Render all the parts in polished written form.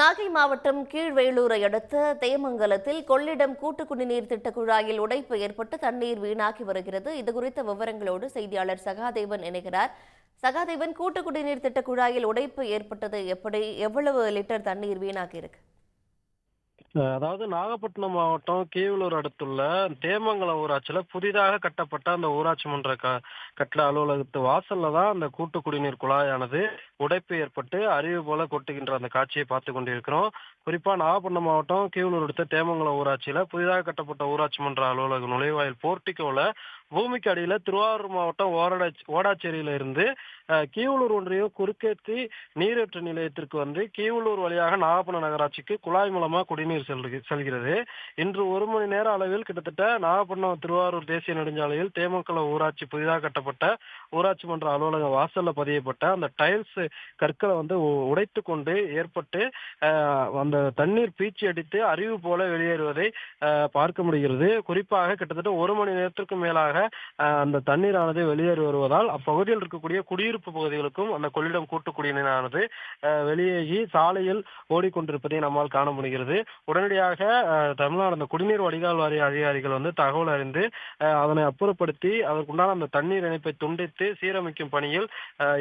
நாகை மாவட்டம் கீழ்வேளூரை அடுத்த தேமங்கலத்தில் கொள்ளிடம் கூட்டு குடிநீர் திட்ட குழாயில் உடைப்பு ஏற்பட்டு தண்ணீர் வீணாகி வருகிறது. இதுகுறித்த விவரங்களோடு செய்தியாளர் சகாதேவன் இணைகிறார். சகாதேவன், கூட்டு குடிநீர் திட்ட குழாயில் உடைப்பு ஏற்பட்டது எப்படி? எவ்வளவு லிட்டர் தண்ணீர் வீணாகி இருக்கு? அதாவது நாகப்பட்டினம் மாவட்டம் கீவளூர் அடுத்துள்ள தேமங்கலம் ஊராட்சியில புதிதாக கட்டப்பட்ட அந்த ஊராட்சி மன்ற கட்டட அலுவலகத்து வாசல்ல தான் அந்த கூட்டு குடிநீர் குழாயானது உடைப்பு ஏற்பட்டு அருவி போல கொட்டுகின்ற அந்த காட்சியை பார்த்து கொண்டிருக்கிறோம். குறிப்பா நாகப்பட்டினம் மாவட்டம் கீவளூர் அடுத்த தேமங்கலம் ஊராட்சியில புதிதாக கட்டப்பட்ட ஊராட்சி மன்ற அலுவலக நுழைவாயில் போர்ட்டிகோல பூமிக்கு அடியில திருவாரூர் மாவட்டம் ஓடாச்சேரியில இருந்து கீவளூர் ஒன்றியம் குறுக்கேத்தி நீரேற்று நிலையத்திற்கு வந்து கீவளூர் வழியாக நாகப்பட்டினம் நகராட்சிக்கு குழாய் மூலமா குடிநீர் செல்கிறது. இன்று 1 மணி நேர அளவில் கிட்டத்தட்ட நாகப்பட்டினம் திருவாரூர் தேசிய நெடுஞ்சாலையில் தேமங்கலம் ஊராட்சி புதிதாக கட்டப்பட்ட ஊராட்சி மன்ற அலுவலக வாசல்ல பதியப்பட்ட அந்த டைல்ஸ் கற்களை வந்து உடைத்து கொண்டு ஏற்பட்டு அந்த தண்ணீர் பீச்சி அடித்து அருவி போல வெளியேறுவதை பார்க்க முடிகிறது. குறிப்பாக கிட்டத்தட்ட 1 மணி நேரத்திற்கு மேலாக அந்த தண்ணீரானது வெளியேறி வருவதால் அப்பகுதியில் இருக்கக்கூடிய குடியிருப்பு பகுதிகளுக்கும் அந்த கொள்ளிடம் கூட்டு குடிநீரானது வெளியேறி சாலையில் ஓடிக்கொண்டிருப்பதை நம்மால் காண முடிகிறது. உடனடியாக தமிழ்நாடு அந்த குடிநீர் வடிகால் வாரிய அதிகாரிகள் வந்து தகவல் அறிந்து அதனை அப்புறப்படுத்தி அதற்குண்டான அந்த தண்ணீர் இணைப்பை துண்டித்து சீரமைக்கும் பணியில்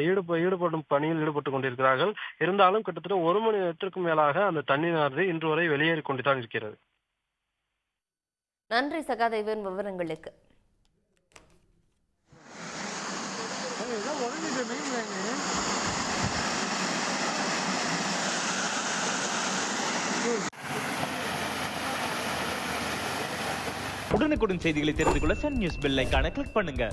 ஈடுபடும் பணியில் ஈடுபட்டுக் கொண்டிருக்கிறார்கள். இருந்தாலும் கிட்டத்தட்ட 1 மணி நேரத்திற்கும் மேலாக அந்த தண்ணீரானது இன்று வரை வெளியேறி கொண்டுதான் இருக்கிறது. நன்றி சகாதேவன் விவரங்களுக்கு. உடனுக்குடன் செய்திகளை தெரிந்து கொள்ள சன் நியூஸ் பெல் ஐகானை கிளிக் பண்ணுங்க.